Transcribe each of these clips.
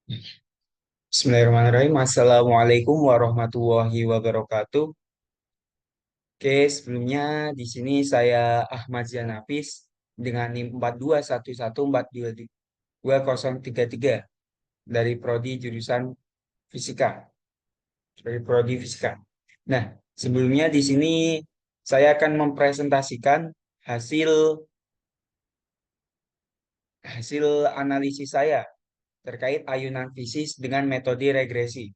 Bismillahirrahmanirrahim. Assalamualaikum warahmatullahi wabarakatuh. Oke, sebelumnya di sini saya Ahmad Zanafis dengan NIM 4211422033 dari Prodi jurusan Fisika, dari Prodi Fisika. Nah, sebelumnya di sini saya akan mempresentasikan hasil hasil analisis saya terkait ayunan fisis dengan metode regresi.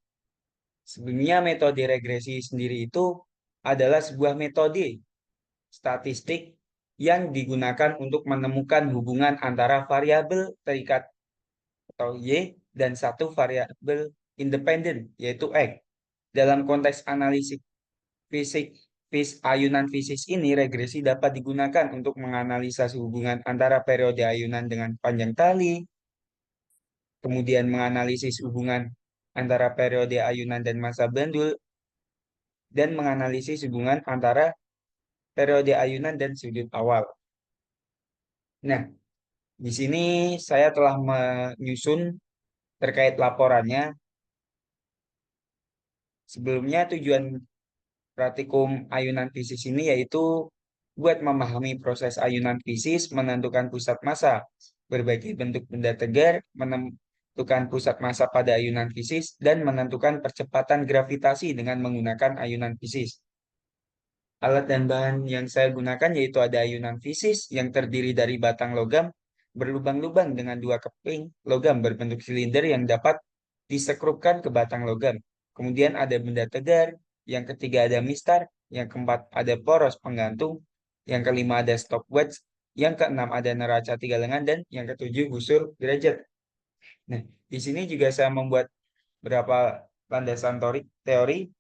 Sebelumnya metode regresi sendiri itu adalah sebuah metode statistik yang digunakan untuk menemukan hubungan antara variabel terikat atau Y dan satu variabel independen yaitu X. Dalam konteks analisis fisik ayunan fisis ini, regresi dapat digunakan untuk menganalisa hubungan antara periode ayunan dengan panjang tali, kemudian menganalisis hubungan antara periode ayunan dan massa bandul, dan menganalisis hubungan antara periode ayunan dan sudut awal. Nah, di sini saya telah menyusun terkait laporannya. Sebelumnya tujuan praktikum ayunan fisis ini yaitu buat memahami proses ayunan fisis, menentukan pusat massa berbagai bentuk benda tegar, menentukan pusat massa pada ayunan fisis, dan menentukan percepatan gravitasi dengan menggunakan ayunan fisis. Alat dan bahan yang saya gunakan yaitu ada ayunan fisis yang terdiri dari batang logam berlubang-lubang dengan dua keping logam berbentuk silinder yang dapat disekrupkan ke batang logam. Kemudian ada benda tegar, yang ketiga ada mistar, yang keempat ada poros penggantung, yang kelima ada stopwatch, yang keenam ada neraca tiga lengan, dan yang ketujuh busur derajat. Nah, di sini juga saya membuat beberapa landasan teori.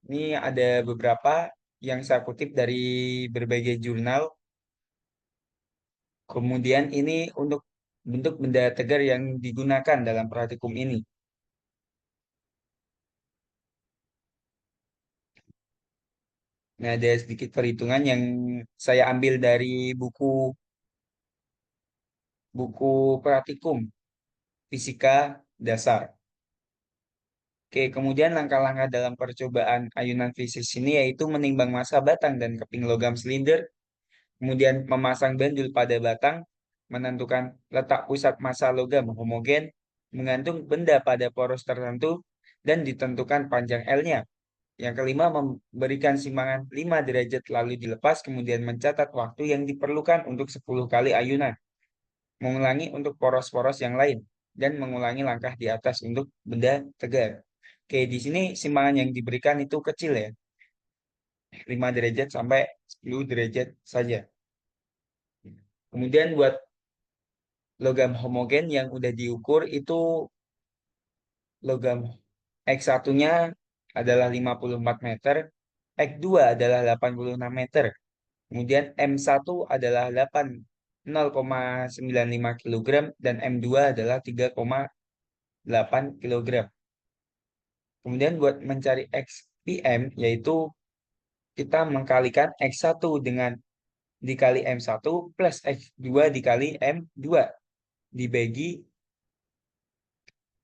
Ini ada beberapa yang saya kutip dari berbagai jurnal. Kemudian ini untuk bentuk benda tegar yang digunakan dalam praktikum ini. Nah, ada sedikit perhitungan yang saya ambil dari buku buku praktikum fisika dasar. Oke, kemudian langkah-langkah dalam percobaan ayunan fisis ini yaitu menimbang massa batang dan keping logam silinder, kemudian memasang bandul pada batang, menentukan letak pusat massa logam homogen, menggantung benda pada poros tertentu, dan ditentukan panjang L-nya. Yang kelima, memberikan simangan 5 derajat lalu dilepas, kemudian mencatat waktu yang diperlukan untuk 10 kali ayunan, mengulangi untuk poros-poros yang lain, dan mengulangi langkah di atas untuk benda tegar. Oke, di sini simangan yang diberikan itu kecil ya, 5 derajat sampai 10 derajat saja. Kemudian buat logam homogen yang udah diukur itu logam X1-nya adalah 54 meter, X2 adalah 86 meter, kemudian M1 adalah 0,95 kilogram dan M2 adalah 3,8 kilogram. Kemudian buat mencari XPM yaitu kita mengkalikan X1 dengan dikali M1 plus X2 dikali M2 dibagi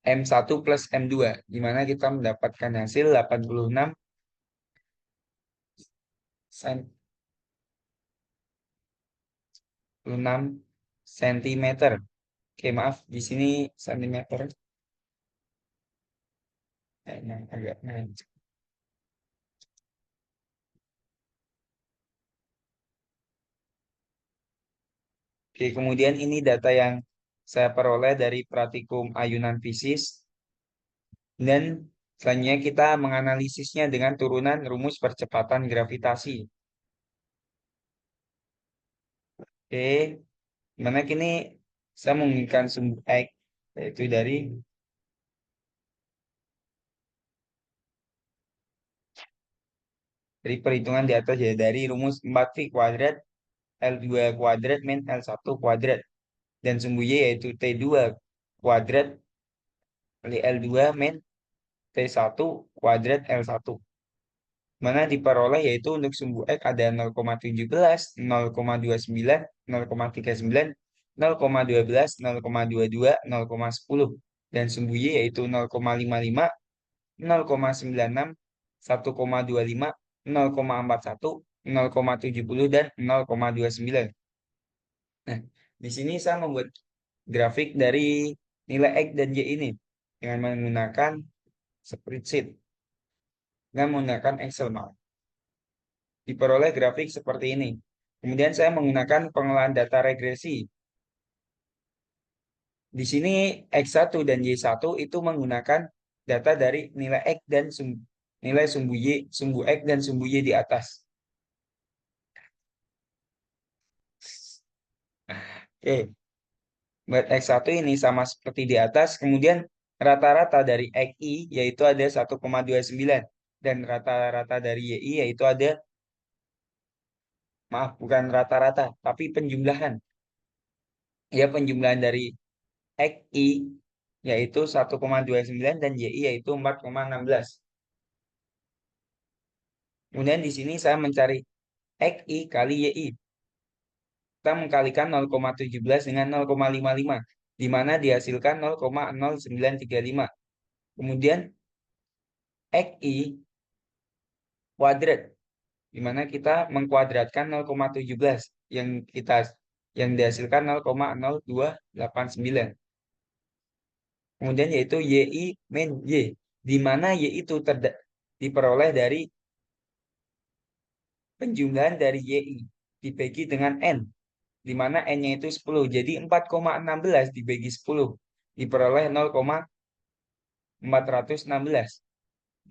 M1 plus M2, di mana kita mendapatkan hasil 86 cm. Oke, maaf, di sini cm. Nah, agak naik. Oke, kemudian ini data yang saya peroleh dari praktikum ayunan fisis. Dan selanjutnya kita menganalisisnya dengan turunan rumus percepatan gravitasi. Oke, mana kini saya menginginkan sumber X, yaitu dari perhitungan di atas ya, dari rumus 4V kuadrat L2 kuadrat min L1 kuadrat. Dan sumbu Y yaitu T2 kuadrat kali L2 min T1 kuadrat L1. Mana diperoleh yaitu untuk sumbu X ada 0,17, 0,29, 0,39, 0,12, 0,22, 0,10. dan sumbu Y yaitu 0,55, 0,96, 1,25, 0,41, 0,70, dan 0,29. Nah, di sini saya membuat grafik dari nilai X dan Y ini dengan menggunakan spreadsheet, dengan menggunakan Excel. Diperoleh grafik seperti ini. Kemudian saya menggunakan pengolahan data regresi. Di sini X1 dan Y1 itu menggunakan data dari nilai X dan nilai sumbu Y, sumbu X dan sumbu Y di atas. Oke, buat X1 ini sama seperti di atas, kemudian rata-rata dari XI yaitu ada 1,29 dan rata-rata dari YI yaitu ada, maaf, bukan rata-rata, tapi penjumlahan. Ya, penjumlahan dari XI yaitu 1,29 dan YI yaitu 4,16. Kemudian di sini saya mencari XI kali YI. Kita mengkalikan 0,17 dengan 0,55, di mana dihasilkan 0,0935. Kemudian XI kuadrat, di mana kita mengkuadratkan 0,17 yang dihasilkan 0,0289. Kemudian yaitu YI min Y, di mana Y itu diperoleh dari penjumlahan dari YI dibagi dengan N, di mana N-nya itu 10. Jadi 4,16 dibagi 10 diperoleh 0,416.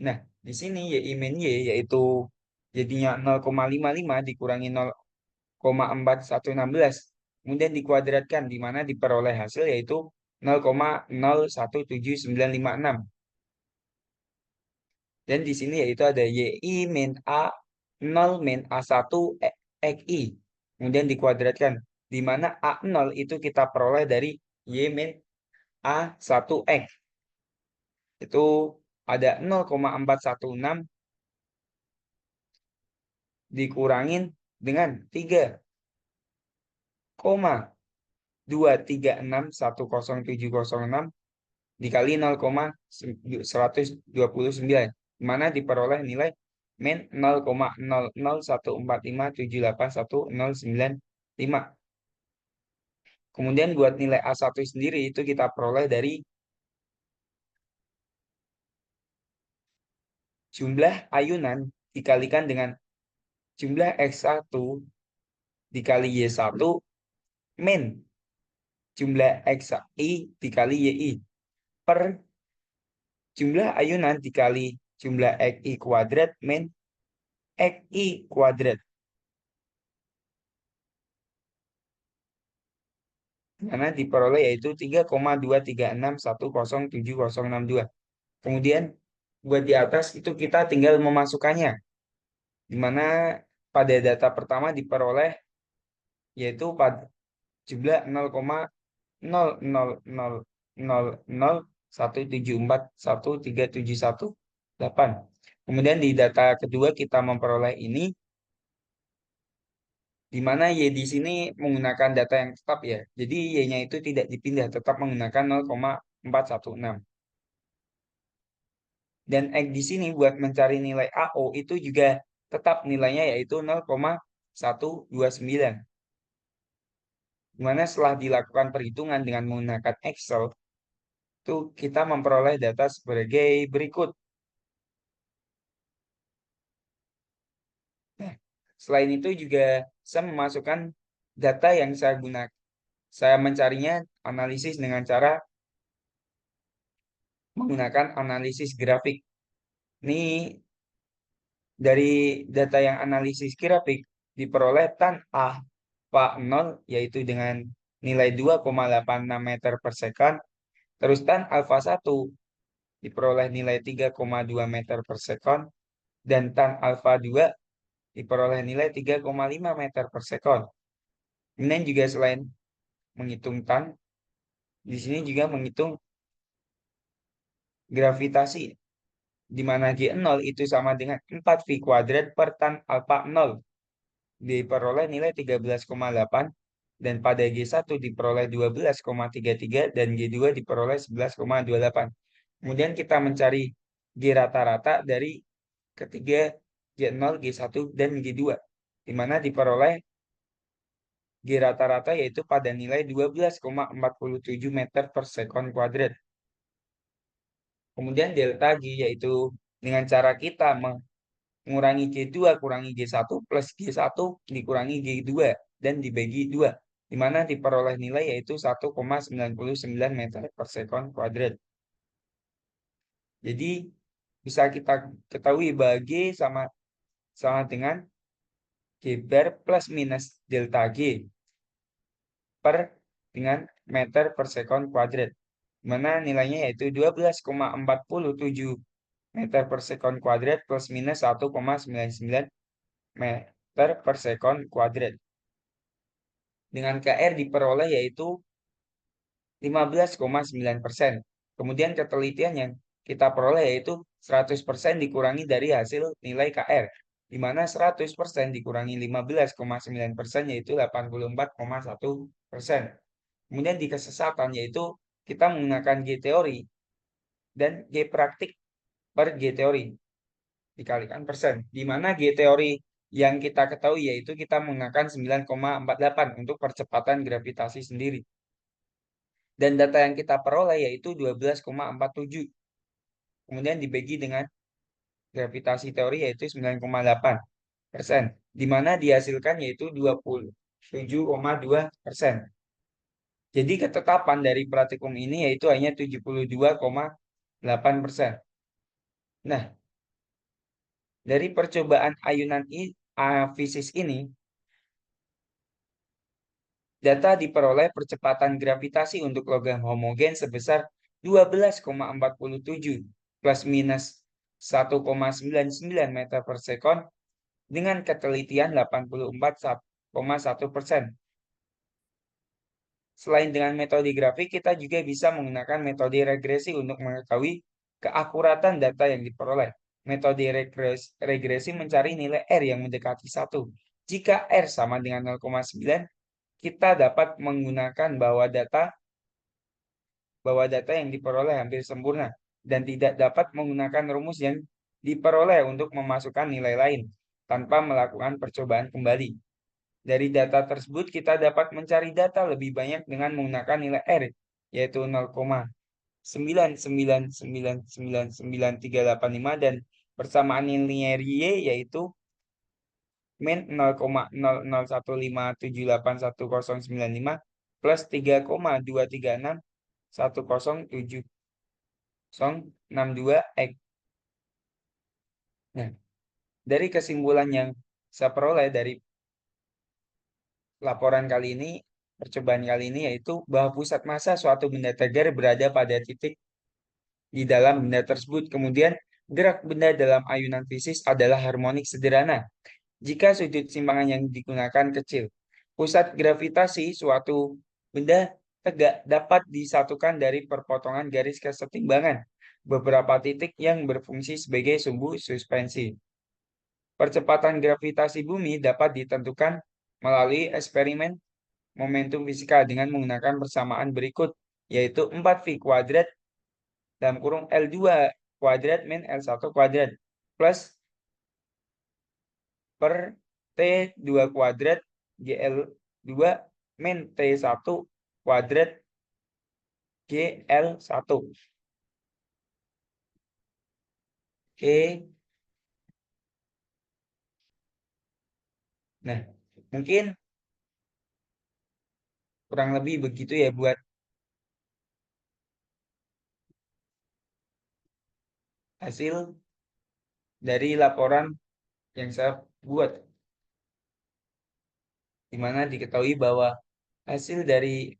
Nah, di sini YI min Y yaitu jadinya 0,55 dikurangi 0,4116. Kemudian dikuadratkan, di mana diperoleh hasil yaitu 0,017956. Dan di sini yaitu ada YI min A 0 min A1 XI. Kemudian dikuadratkan, di mana A0 itu kita peroleh dari Y min A1X. Itu ada 0,416 dikurangin dengan 3,2361076 dikali 0,129, di mana diperoleh nilai min 0,001457810995. Kemudian buat nilai A1 sendiri itu kita peroleh dari jumlah ayunan dikalikan dengan jumlah X1 dikali Y1 min jumlah XI dikali YI per jumlah ayunan dikali jumlah XI kuadrat min XI kuadrat. Karena diperoleh yaitu 3,236107062. Kemudian buat di atas itu kita tinggal memasukkannya, di mana pada data pertama diperoleh yaitu pada jumlah 0,000001741371,8. Kemudian di data kedua kita memperoleh ini, di mana Y di sini menggunakan data yang tetap ya. Jadi Y-nya itu tidak dipindah, tetap menggunakan 0,416. Dan X di sini buat mencari nilai AO itu juga tetap nilainya yaitu 0,129. Dimana setelah dilakukan perhitungan dengan menggunakan Excel, itu kita memperoleh data sebagai berikut. Nah, selain itu juga saya memasukkan data yang saya gunakan. Saya mencarinya analisis dengan cara menggunakan analisis grafik. Ini dari data yang analisis grafik diperoleh tan alfa 0 yaitu dengan nilai 2,86 meter per second. Terus tan alfa 1 diperoleh nilai 3,2 meter per second. Dan tan alfa 2 diperoleh nilai 3,5 meter per second. Kemudian juga selain menghitung tan, di sini juga menghitung gravitasi, di mana G0 itu sama dengan 4V kuadrat per tan alfa 0. Diperoleh nilai 13,8 dan pada G1 diperoleh 12,33 dan G2 diperoleh 11,28. Kemudian kita mencari G rata-rata dari ketiga G0, G1, dan G2, di mana diperoleh G rata-rata yaitu pada nilai 12,47 meter per sekon kuadrat. Kemudian delta G yaitu dengan cara kita mengurangi G2 kurangi G1 plus G1 dikurangi G2 dan dibagi 2, di mana diperoleh nilai yaitu 1,99 meter per sekon kuadrat. Jadi bisa kita ketahui bahwa G sama dengan G bar plus minus delta G per dengan meter per sekon kuadrat, di mana nilainya yaitu 12,47 meter per sekon kuadrat plus minus 1,99 meter per sekon kuadrat. Dengan KR diperoleh yaitu 15,9%. Kemudian ketelitian yang kita peroleh yaitu 100% dikurangi dari hasil nilai KR, di mana 100% dikurangi 15,9% yaitu 84,1%. Kemudian di kesesatan yaitu kita menggunakan G teori dan G praktik per G teori dikalikan persen, di mana G teori yang kita ketahui yaitu kita menggunakan 9,48 untuk percepatan gravitasi sendiri. Dan data yang kita peroleh yaitu 12,47. Kemudian dibagi dengan gravitasi teori yaitu 9,8%, di mana dihasilkan yaitu 27,2%. Jadi ketetapan dari praktikum ini yaitu hanya 72,8%. Nah, dari percobaan ayunan fisis ini, data diperoleh percepatan gravitasi untuk logam homogen sebesar 12,47 plus minus 1,99 meter per sekon dengan ketelitian 84,1%. Selain dengan metode grafik, kita juga bisa menggunakan metode regresi untuk mengetahui keakuratan data yang diperoleh. Metode regresi mencari nilai R yang mendekati 1. Jika R sama dengan 0,9, kita dapat menggunakan bahwa data yang diperoleh hampir sempurna dan tidak dapat menggunakan rumus yang diperoleh untuk memasukkan nilai lain tanpa melakukan percobaan kembali. Dari data tersebut kita dapat mencari data lebih banyak dengan menggunakan nilai R, yaitu 0,999999385 dan persamaan linear Y yaitu min 0,0015781095 plus 3,23610762 X. Nah, dari kesimpulan yang saya peroleh dari laporan kali ini, percobaan kali ini yaitu bahwa pusat massa suatu benda tegar berada pada titik di dalam benda tersebut. Kemudian gerak benda dalam ayunan fisis adalah harmonik sederhana jika sudut simpangan yang digunakan kecil. Pusat gravitasi suatu benda tegak dapat disatukan dari perpotongan garis kesetimbangan beberapa titik yang berfungsi sebagai sumbu suspensi. Percepatan gravitasi bumi dapat ditentukan melalui eksperimen momentum fisika dengan menggunakan persamaan berikut, yaitu 4V kuadrat dalam kurung L2 kuadrat min L1 kuadrat plus per T2 kuadrat GL2 min T1 kuadrat GL1. Oke, nah mungkin kurang lebih begitu ya buat hasil dari laporan yang saya buat, di mana diketahui bahwa hasil dari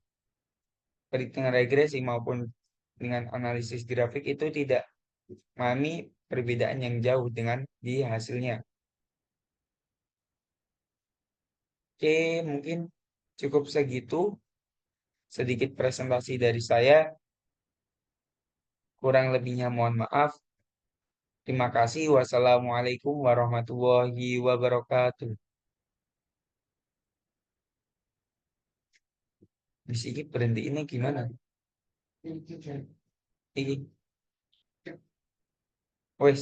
perhitungan regresi maupun dengan analisis grafik itu tidak mengalami perbedaan yang jauh dengan di hasilnya. Oke, mungkin cukup segitu sedikit presentasi dari saya. Kurang lebihnya mohon maaf. Terima kasih. Wassalamualaikum warahmatullahi wabarakatuh. Di sini berhenti ini gimana? Iki, wes.